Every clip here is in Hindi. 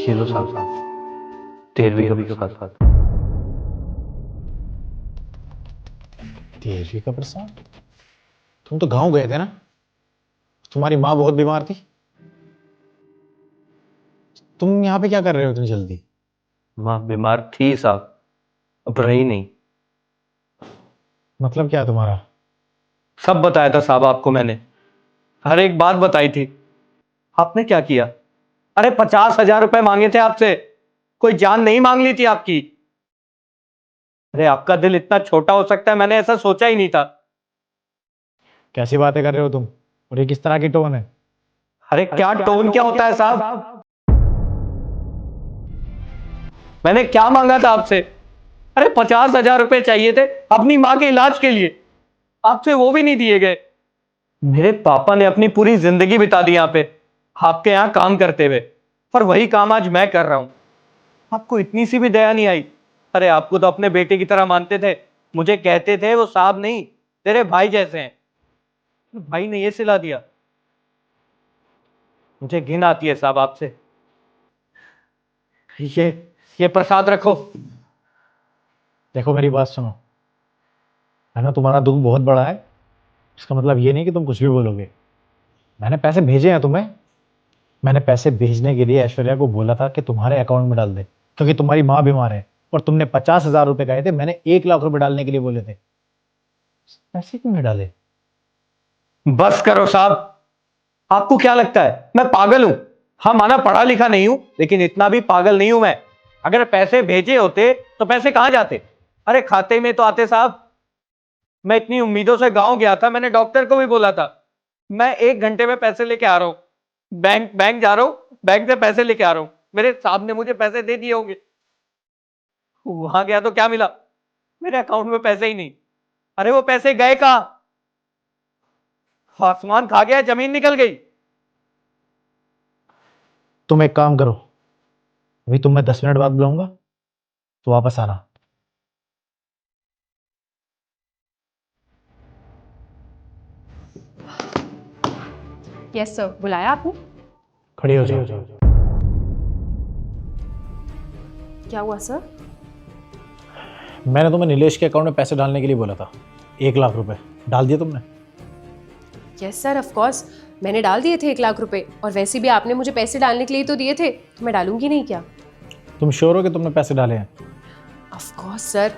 ये लो साहब 13वीं का प्रसाद। 13वीं का प्रसाद? तुम तो गांव गए थे ना? तुम्हारी माँ बहुत बीमार थी। तुम यहाँ पे क्या कर रहे हो इतनी जल्दी? माँ बीमार थी साहब, अब रही नहीं। मतलब क्या तुम्हारा? सब बताया था साहब आपको मैंने, हर एक बात बताई थी। आपने क्या किया? अरे 50,000 रुपए मांगे थे आपसे, कोई जान नहीं मांग ली थी आपकी। अरे आपका दिल इतना छोटा हो सकता है, मैंने ऐसा सोचा ही नहीं था। कैसी बातें कर रहे हो तुम? और ये किस तरह की टोन है? अरे क्या टोन क्या होता है साहब? मैंने क्या मांगा था आपसे? अरे 50,000 रुपए चाहिए थे अपनी माँ के इलाज के लिए, आपसे वो भी नहीं दिए गए। मेरे पापा ने अपनी पूरी जिंदगी बिता दी यहाँ पे आपके यहाँ काम करते हुए, पर वही काम आज मैं कर रहा हूं। आपको इतनी सी भी दया नहीं आई? अरे आपको तो अपने बेटे की तरह मानते थे, मुझे कहते थे वो साहब नहीं तेरे भाई जैसे हैं। भाई ने ये सिला दिया। मुझे घिन आती है साहब आपसे। ये ये प्रसाद रखो। देखो मेरी बात सुनो, है ना, तुम्हारा दुख बहुत बड़ा है। इसका मतलब ये नहीं कि तुम कुछ भी बोलोगे। मैंने पैसे भेजे हैं तुम्हें। मैंने पैसे भेजने के लिए ऐश्वर्या को बोला था कि तुम्हारे अकाउंट में डाल दे, क्योंकि तुम्हारी माँ बीमार है। और तुमने 50,000 रुपए कहे थे, मैंने 1 लाख रुपए डालने के लिए बोले थे। पैसे क्यों नहीं डाले? बस करो साहब, आपको क्या लगता है मैं पागल हूं? हाँ माना पढ़ा लिखा नहीं हूं, लेकिन इतना भी पागल नहीं हूं मैं। अगर पैसे भेजे होते तो पैसे कहां जाते? अरे खाते में तो आते साहब। मैं इतनी उम्मीदों से गांव गया था, मैंने डॉक्टर को भी बोला था मैं 1 घंटे में पैसे लेके आ रहा हूं, बैंक बैंक जा रहा हूं, बैंक से पैसे लेके आ रहा हूं। मेरे साहब ने मुझे पैसे दे दिए होंगे। वहां गया तो क्या मिला? मेरे अकाउंट में पैसे ही नहीं। अरे वो पैसे गए कहां? आसमान खा गया, जमीन निकल गई। तुम एक काम करो, अभी तुम्हें 10 मिनट बाद बुलाऊंगा, तो वापस आना। यस सर, बुलाया आपने? खड़ी हो जाओ। क्या हुआ सर? मैंने तुम्हें नीलेश के अकाउंट में पैसे डालने के लिए बोला था, 1 लाख रुपए डाल दिए तुमने? यस सर, ऑफ कोर्स मैंने डाल दिए थे 1 लाख रुपए, और वैसे भी आपने मुझे पैसे डालने के लिए तो दिए थे, तो मैं डालूंगी नहीं क्या? तुम श्योर हो कि तुमने पैसे डाले हैं? ऑफ कोर्स सर,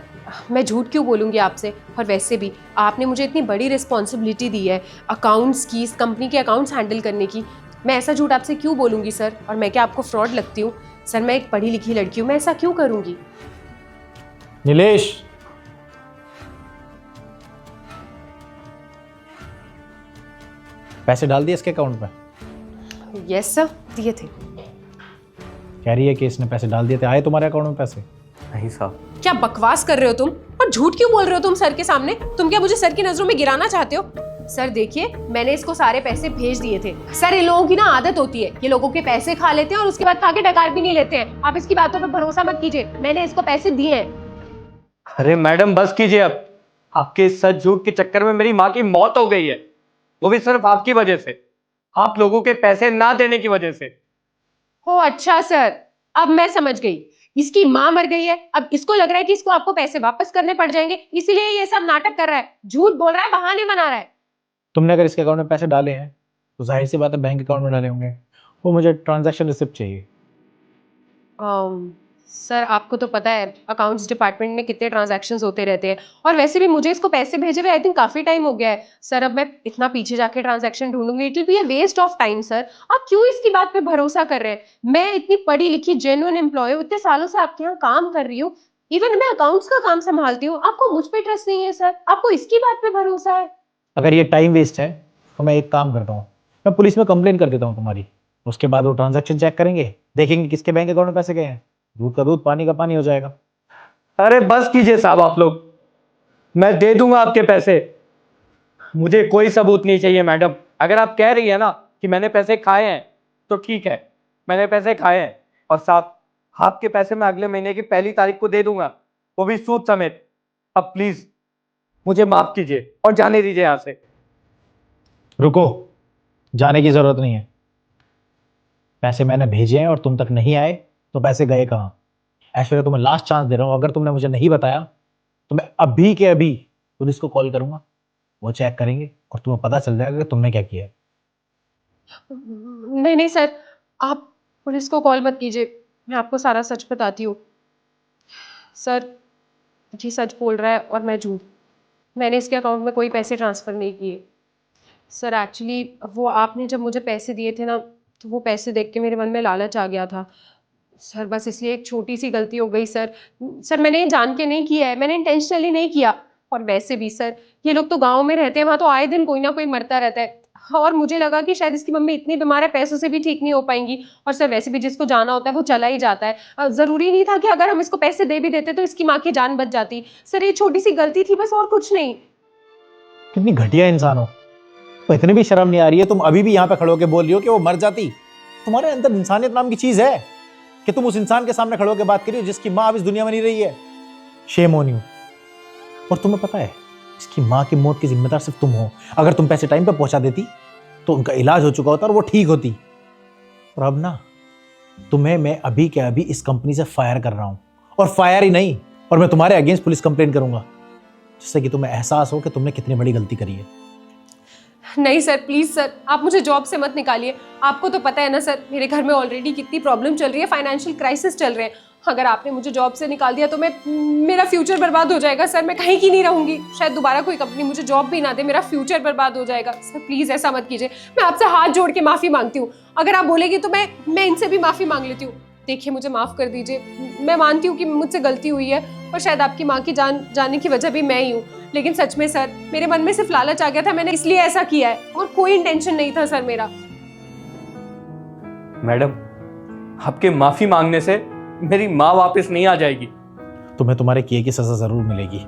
मैं झूठ क्यों बोलूँगी आपसे? और वैसे भी आपने मुझे इतनी बड़ी रिस्पॉन्सिबिलिटी दी है अकाउंट्स की, इस कंपनी के अकाउंट्स हैंडल करने की। मैं ऐसा झूठ आपसे क्यों बोलूँगी सर? और मैं क्या आपको फ्रॉड लगती हूँ? सर मैं एक पढ़ी लिखी लड़की हूँ, मैं ऐसा क्यों करूँगी? नीलेश, पैसे डाल दिए इसके अकाउंट में? यस सर, दिए थे। कह रही है कि इसने पैसे डाल दिए थे। आए तुम्हारे अकाउंट में पैसे? नहीं साहब। क्या बकवास कर रहे हो तुम? और झूठ क्यों बोल रहे हो तुम सर के सामने? तुम क्या मुझे सर की नजरों में गिराना चाहते हो? सर देखिए, मैंने इसको सारे पैसे भेज दिए थे। सर इन लोगों की ना आदत होती है, ये लोगों के पैसे खा लेते हैं और उसके बाद खा के डकार भी नहीं लेते हैं। आप इसकी बातों पर भरोसा मत कीजिए, मैंने इसको पैसे दिए हैं। अरे मैडम बस कीजिए अब। आपके इस सच झूठ के चक्कर में मेरी माँ की मौत हो गई है, वो भी सिर्फ आपकी वजह से, आप लोगों के पैसे ना देने की वजह से। हो अच्छा सर, अब मैं समझ गई। इसकी माँ मर गई है, अब इसको लग रहा है कि इसको आपको पैसे वापस करने पड़ जाएंगे, इसीलिए ये सब नाटक कर रहा है, झूठ बोल रहा है, बहाने बना रहा है। तुमने अगर इसके अकाउंट में पैसे डाले हैं तो जाहिर सी बात है बैंक अकाउंट में डाले होंगे। वो मुझे ट्रांजैक्शन रिसिप्ट चाहिए। सर आपको तो पता है अकाउंट्स डिपार्टमेंट में कितने ट्रांजैक्शंस होते रहते हैं, और वैसे भी मुझे इसको पैसे भेजे हुए आई थिंक काफी टाइम हो गया है सर। अब मैं इतना पीछे जाके ट्रांजैक्शन ढूंढूंगी, it will be a waste of time sir. आप क्यों इसकी बात पे भरोसा कर रहे हैं? मैं इतनी पढ़ी लिखी जेन्युइन एम्प्लॉय हूँ, इतने सालों से आपके यहाँ काम कर रही हूँ, इवन मैं अकाउंट्स का काम संभालती हूँ। आपको मुझ पे ट्रस्ट नहीं है सर? आपको इसकी बात पे भरोसा है? अगर ये टाइम वेस्ट है तो मैं एक काम करता हूँ, मैं पुलिस में कंप्लेन कर देता हूँ तुम्हारी। उसके बाद वो ट्रांजैक्शन चेक करेंगे, देखेंगे किसके बैंक अकाउंट में पैसे गए हैं। दूध का दूध, पानी का पानी हो जाएगा। अरे बस कीजिए साहब आप लोग, मैं दे दूंगा आपके पैसे। मुझे कोई सबूत नहीं चाहिए मैडम। अगर आप कह रही है ना कि मैंने पैसे खाए हैं तो ठीक है, मैंने पैसे खाए हैं, और साहब आपके पैसे मैं अगले महीने की 1 तारीख को दे दूंगा, वो भी सूद समेत। अब प्लीज मुझे माफ कीजिए और जाने दीजिए यहां से। रुको, जाने की जरूरत नहीं है। पैसे मैंने भेजे हैं और तुम तक नहीं आए, तो पैसे गए कहाँ? ऐश्वर्या, तुम्हें लास्ट चांस दे रहा हूँ, अगर तुमने मुझे नहीं बताया तो मैं अभी के अभी पुलिस को कॉल करूंगा, वो चेक करेंगे और तुम्हें पता चल जाएगा कि तुमने क्या किया है। नहीं नहीं सर, आप पुलिस को कॉल मत कीजिए, मैं आपको सारा सच बताती हूँ। सर जी सच बोल रहा है और मैं झूठ। मैंने इसके अकाउंट में कोई पैसे ट्रांसफ़र नहीं किए। सर एक्चुअली वो आपने जब मुझे पैसे दिए थे ना, तो वो पैसे देख के मेरे मन में लालच आ गया था। सर बस इसलिए एक छोटी सी गलती हो गई सर। सर मैंने ये जान के नहीं किया है, मैंने इंटेंशनली नहीं किया। और वैसे भी सर, ये लोग तो गाँव में रहते हैं, वहाँ तो आए दिन कोई ना कोई मरता रहता है। और मुझे लगा कि शायद इसकी मम्मी इतनी बीमार है, पैसों से भी ठीक नहीं हो पाएंगी। और सर वैसे भी जिसको जाना होता है वो चला ही जाता है। ज़रूरी नहीं था कि अगर हम इसको पैसे दे भी देते तो इसकी माँ की जान बच जाती। सर ये छोटी सी गलती थी बस, और कुछ नहीं। कितनी घटिया इंसान हो, तो इतनी भी शर्म नहीं आ रही है? तुम अभी भी यहाँ पे खड़े होकर बोल रही हो कि वो मर जाती। तुम्हारे अंदर इंसानियत नाम की चीज है कि तुम उस इंसान के सामने खड़े होकर बात करिए जिसकी माँ अब इस दुनिया में नहीं रही है। Shame on you. और तुम्हें पता है इसकी माँ की मौत की जिम्मेदार सिर्फ तुम हो। अगर तुम पैसे टाइम पे पहुंचा देती तो उनका इलाज हो चुका होता और वो ठीक होती। और अब ना, तुम्हें मैं अभी के अभी इस कंपनी से फायर कर रहा हूं, और फायर ही नहीं, और मैं तुम्हारे अगेंस्ट पुलिस कंप्लेन करूंगा, जिससे कि तुम्हें एहसास हो कि तुमने कितनी बड़ी गलती करी है। नहीं सर प्लीज़ सर, आप मुझे जॉब से मत निकालिए। आपको तो पता है ना सर, मेरे घर में ऑलरेडी कितनी प्रॉब्लम चल रही है, फाइनेंशियल क्राइसिस चल रहे हैं। अगर आपने मुझे जॉब से निकाल दिया तो मेरा फ्यूचर बर्बाद हो जाएगा सर। मैं कहीं की नहीं रहूंगी, शायद दोबारा कोई कंपनी मुझे जॉब भी ना दे, मेरा फ्यूचर बर्बाद हो जाएगा। सर प्लीज़ ऐसा मत कीजिए, मैं आपसे हाथ जोड़ के माफ़ी मांगती हूँ। अगर आप बोलेगी तो मैं इनसे भी माफ़ी मांग लेती हूँ। देखिए मुझे माफ़ कर दीजिए, मैं मानती हूँ कि मुझसे गलती हुई है और शायद आपकी माँ की जान जाने की वजह भी मैं ही हूँ। लेकिन सच में सर, मेरे मन में सिर्फ लालच आ गया था, मैंने इसलिए ऐसा किया है और कोई इंटेंशन नहीं था सर मेरा। मैडम, आपके माफी मांगने से मेरी माँ वापस नहीं आ जाएगी। तुम्हें तुम्हारे किए की सजा जरूर मिलेगी।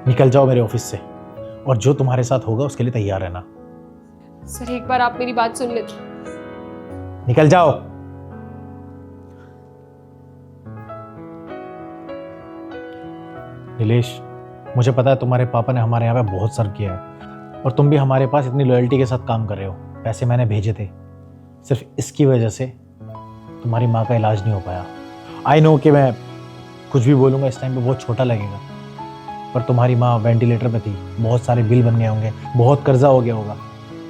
निकल जाओ मेरे ऑफिस से, और जो तुम्हारे साथ होगा उसके लिए तैयार रहना। सर एक बार आप मेरी बात सुन लेते। निकल जाओ। नीलेश, मुझे पता है तुम्हारे पापा ने हमारे यहाँ पे बहुत सर्व किया है, और तुम भी हमारे पास इतनी लॉयल्टी के साथ काम कर रहे हो। पैसे मैंने भेजे थे, सिर्फ इसकी वजह से तुम्हारी माँ का इलाज नहीं हो पाया। आई नो कि मैं कुछ भी बोलूँगा इस टाइम पे बहुत छोटा लगेगा, पर तुम्हारी माँ वेंटिलेटर पे थी, बहुत सारे बिल बन गए होंगे, बहुत कर्जा हो गया होगा।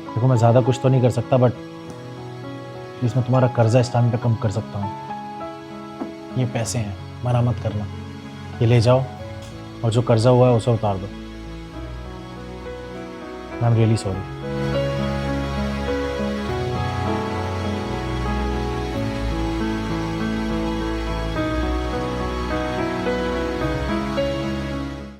देखो मैं ज़्यादा कुछ तो नहीं कर सकता, बट प्लीज़ मैं तुम्हारा कर्जा इस टाइम पे कम कर सकता हूँ। ये पैसे हैं, मना मत करना। ये ले जाओ और जो कर्जा हुआ है उसे उतार दो। I am really sorry.